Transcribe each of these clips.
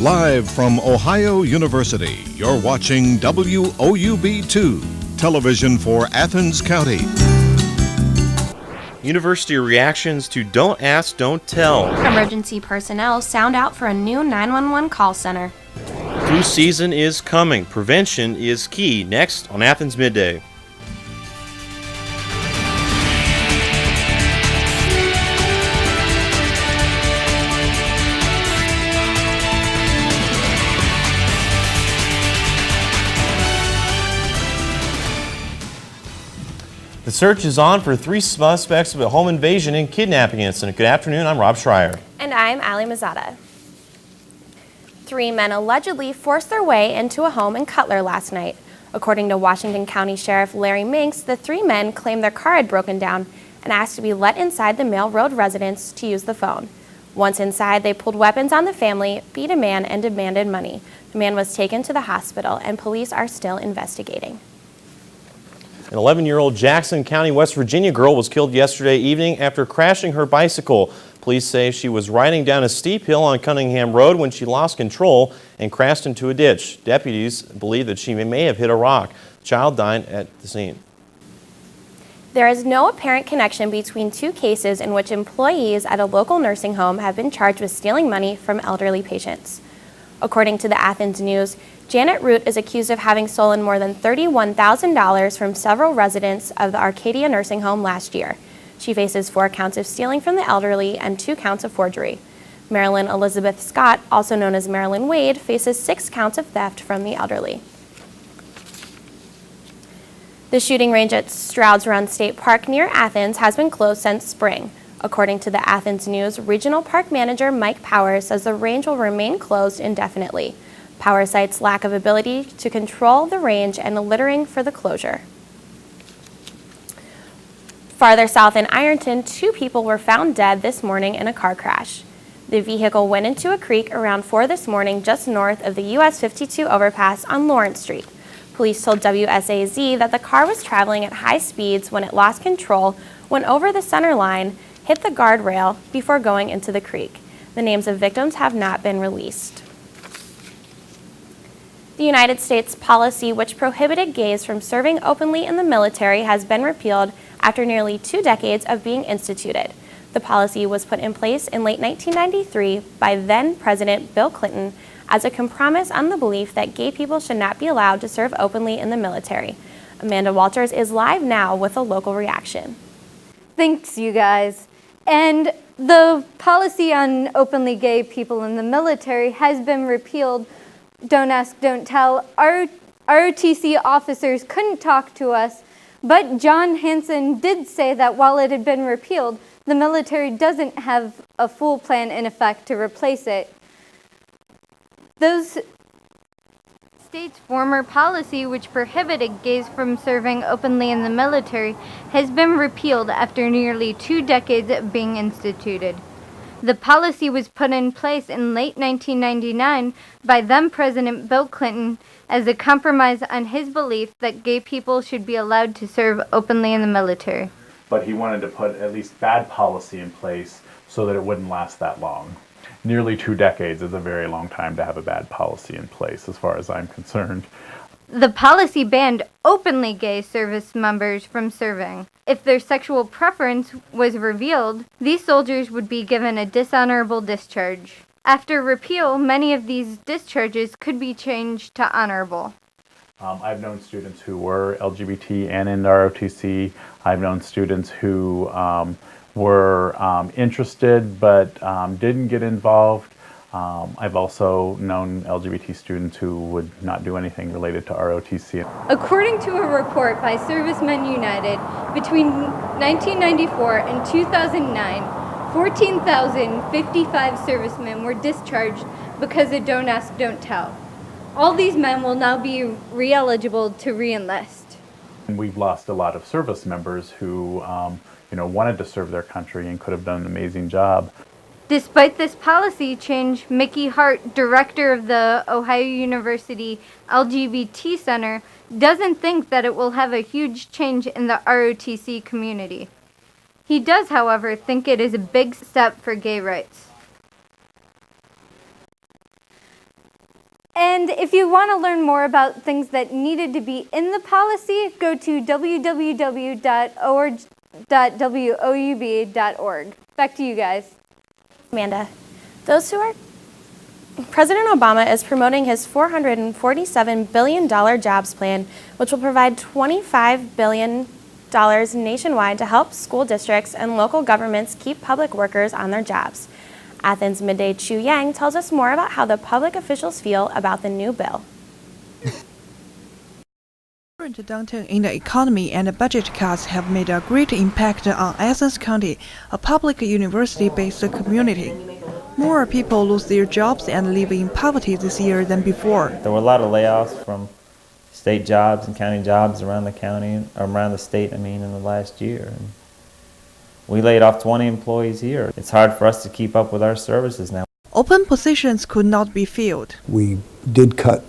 Live from Ohio University, you're watching WOUB2, television for Athens County. University reactions to Don't Ask, Don't Tell. Emergency personnel sound out for a new 911 call center. Flu season is coming. Prevention is key. Next on Athens Midday. The search is on for 3 suspects of a home invasion and kidnapping incident. Good afternoon, I'm Rob Schreier. And I'm Ali Mazada. 3 men allegedly forced their way into a home in Cutler last night. According to Washington County Sheriff Larry Minks, the 3 men claimed their car had broken down and asked to be let inside the Mill Road residence to use the phone. Once inside, they pulled weapons on the family, beat a man, and demanded money. The man was taken to the hospital, and police are still investigating. An 11-year-old Jackson County, West Virginia girl was killed yesterday evening after crashing her bicycle. Police say she was riding down a steep hill on Cunningham Road when she lost control and crashed into a ditch. Deputies believe that she may have hit a rock. The child died at the scene. There is no apparent connection between 2 cases in which employees at a local nursing home have been charged with stealing money from elderly patients. According to the Athens News, Janet Root is accused of having stolen more than $31,000 from several residents of the Arcadia nursing home last year. She faces 4 counts of stealing from the elderly and 2 counts of forgery. Marilyn Elizabeth Scott, also known as Marilyn Wade, faces 6 counts of theft from the elderly. The shooting range at Stroud's Run State Park near Athens has been closed since spring. According to the Athens News, Regional Park Manager Mike Powers says the range will remain closed indefinitely. Powers cites lack of ability to control the range and the littering for the closure. Farther south in Ironton, 2 people were found dead this morning in a car crash. The vehicle went into a creek around 4 this morning just north of the US 52 overpass on Lawrence Street. Police told WSAZ that the car was traveling at high speeds when it lost control, went over the center line, hit the guardrail before going into the creek. The names of victims have not been released. The United States policy which prohibited gays from serving openly in the military has been repealed after nearly 2 decades of being instituted. The policy was put in place in late 1993 by then-President Bill Clinton as a compromise on the belief that gay people should not be allowed to serve openly in the military. Amanda Walters is live now with a local reaction. Thanks, you guys. And the policy on openly gay people in the military has been repealed. Don't ask, don't tell. Our ROTC officers couldn't talk to us, but John Hanson did say that while it had been repealed, the military doesn't have a full plan in effect to replace it. Those state's former policy, which prohibited gays from serving openly in the military, has been repealed after nearly 2 decades of being instituted. The policy was put in place in late 1999 by then-President Bill Clinton as a compromise on his belief that gay people should be allowed to serve openly in the military. But he wanted to put at least bad policy in place so that it wouldn't last that long. Nearly 2 decades is a very long time to have a bad policy in place, as far as I'm concerned. The policy banned openly gay service members from serving. If their sexual preference was revealed, these soldiers would be given a dishonorable discharge. After repeal, many of these discharges could be changed to honorable. I've known students who were LGBT and in ROTC. I've known students who were interested but didn't get involved. I've also known LGBT students who would not do anything related to ROTC. According to a report by Servicemen United, between 1994 and 2009, 14,055 servicemen were discharged because of Don't Ask, Don't Tell. All these men will now be re-eligible to re-enlist. We've lost a lot of service members who wanted to serve their country and could have done an amazing job. Despite this policy change, Mickey Hart, director of the Ohio University LGBT Center, doesn't think that it will have a huge change in the ROTC community. He does, however, think it is a big step for gay rights. And if you want to learn more about things that needed to be in the policy, go to www.woub.org. Back to you guys. Amanda, President Obama is promoting his $447 billion jobs plan, which will provide $25 billion nationwide to help school districts and local governments keep public workers on their jobs. Athens Midday Chu Yang tells us more about how the public officials feel about the new bill. Current downturn in the economy and budget cuts have made a great impact on Athens County, a public university-based community. More people lose their jobs and live in poverty this year than before. There were a lot of layoffs from state jobs and county jobs around the county, or around the state, in the last year. And we laid off 20 employees here. It's hard for us to keep up with our services now. Open positions could not be filled. We did cut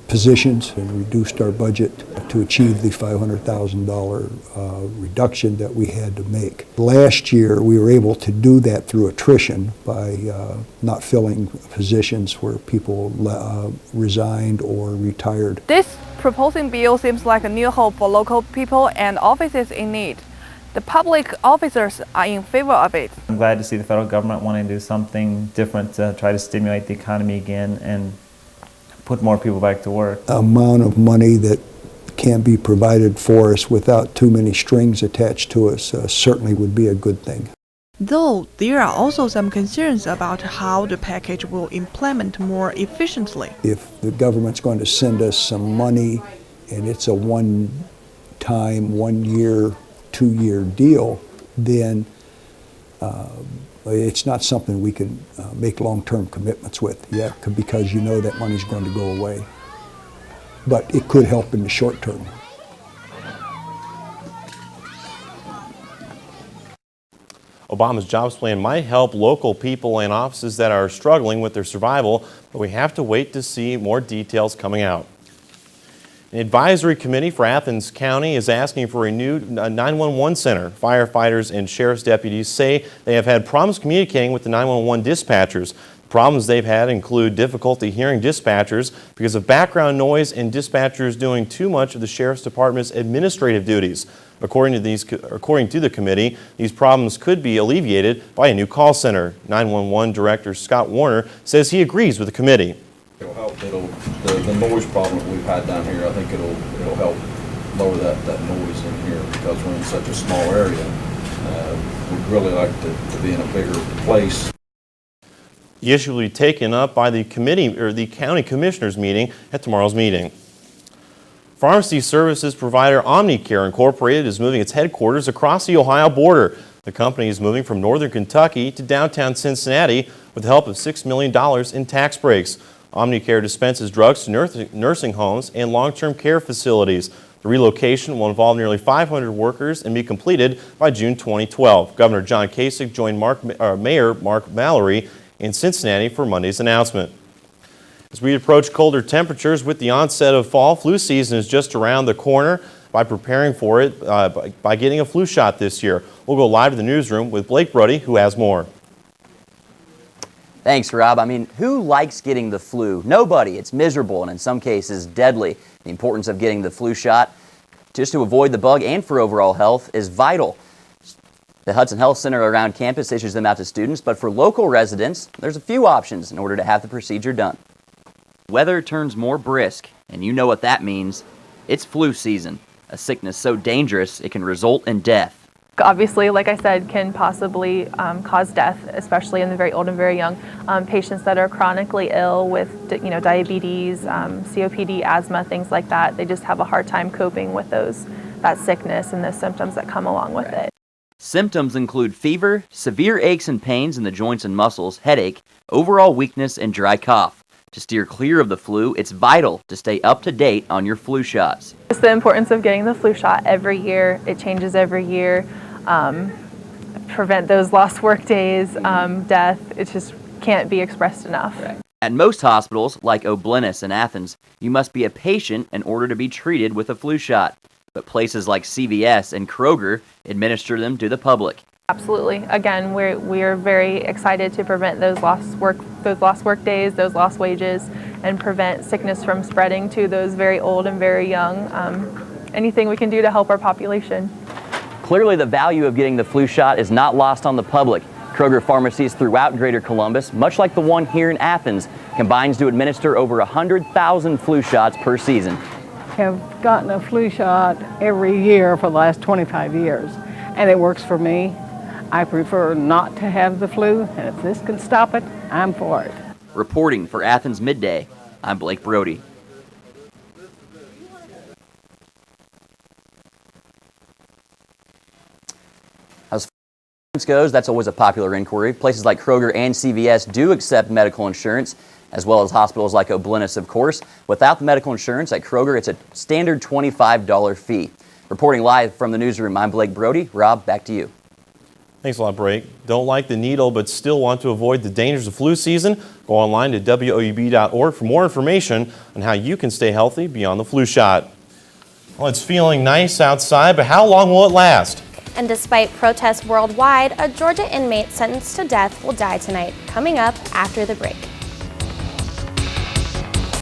positions and reduced our budget to achieve the $500,000 reduction that we had to make. Last year, we were able to do that through attrition by not filling positions where people resigned or retired. This proposing bill seems like a new hope for local people and offices in need. The public officers are in favor of it. I'm glad to see the federal government wanting to do something different to try to stimulate the economy again and put more people back to work. Amount of money that can be provided for us without too many strings attached to us certainly would be a good thing. Though there are also some concerns about how the package will implement more efficiently. If the government's going to send us some money and it's a one-time, 1 year, 2 year deal, then it's not something we can make long-term commitments with, because you know that money's going to go away. But it could help in the short term. Obama's jobs plan might help local people and offices that are struggling with their survival, but we have to wait to see more details coming out. An advisory committee for Athens County is asking for a new 911 center. Firefighters and sheriff's deputies say they have had problems communicating with the 911 dispatchers. Problems they've had include difficulty hearing dispatchers because of background noise and dispatchers doing too much of the sheriff's department's administrative duties. According to the committee, these problems could be alleviated by a new call center. 911 Director Scott Warner says he agrees with the committee. It'll help. The noise problem that we've had down here, I think it'll help lower that noise in here because we're in such a small area. We'd really like to be in a bigger place. The issue will be taken up by the committee or the county commissioners meeting at tomorrow's meeting. Pharmacy services provider Omnicare Incorporated is moving its headquarters across the Ohio border. The company is moving from northern Kentucky to downtown Cincinnati with the help of $6 million in tax breaks. Omnicare dispenses drugs to nursing homes and long-term care facilities. The relocation will involve nearly 500 workers and be completed by June 2012. Governor John Kasich joined Mayor Mark Mallory in Cincinnati for Monday's announcement. As we approach colder temperatures with the onset of fall, flu season is just around the corner. By preparing for it, by getting a flu shot this year. We'll go live to the newsroom with Blake Brody, who has more. Thanks, Rob. Who likes getting the flu? Nobody. It's miserable and in some cases deadly. The importance of getting the flu shot just to avoid the bug and for overall health is vital. The Hudson Health Center around campus issues them out to students, but for local residents, there's a few options in order to have the procedure done. Weather turns more brisk, and you know what that means. It's flu season, a sickness so dangerous it can result in death. Obviously, like I said, can possibly cause death, especially in the very old and very young. Patients that are chronically ill with diabetes, COPD, asthma, things like that, they just have a hard time coping with that sickness and the symptoms that come along with it. Symptoms include fever, severe aches and pains in the joints and muscles, headache, overall weakness, and dry cough. To steer clear of the flu, it's vital to stay up to date on your flu shots. It's the importance of getting the flu shot every year. It changes every year. Prevent those lost work days, death. It just can't be expressed enough. Right. At most hospitals, like O'Bleness in Athens, you must be a patient in order to be treated with a flu shot. But places like CVS and Kroger administer them to the public. Absolutely. Again, we're very excited to prevent those lost work days, those lost wages, and prevent sickness from spreading to those very old and very young. Anything we can do to help our population. Clearly, the value of getting the flu shot is not lost on the public. Kroger pharmacies throughout Greater Columbus, much like the one here in Athens, combines to administer over 100,000 flu shots per season. Have gotten a flu shot every year for the last 25 years, and it works for me. I prefer not to have the flu, and if this can stop it, I'm for it. Reporting for Athens Midday, I'm Blake Brody. As far as insurance goes, that's always a popular inquiry. Places like Kroger and CVS do accept medical insurance, as well as hospitals like Oblinus, of course. Without the medical insurance at Kroger, it's a standard $25 fee. Reporting live from the newsroom, I'm Blake Brody. Rob, back to you. Thanks a lot, Blake. Don't like the needle but still want to avoid the dangers of flu season? Go online to WOUB.org for more information on how you can stay healthy beyond the flu shot. Well, it's feeling nice outside, but how long will it last? And despite protests worldwide, a Georgia inmate sentenced to death will die tonight, coming up after the break.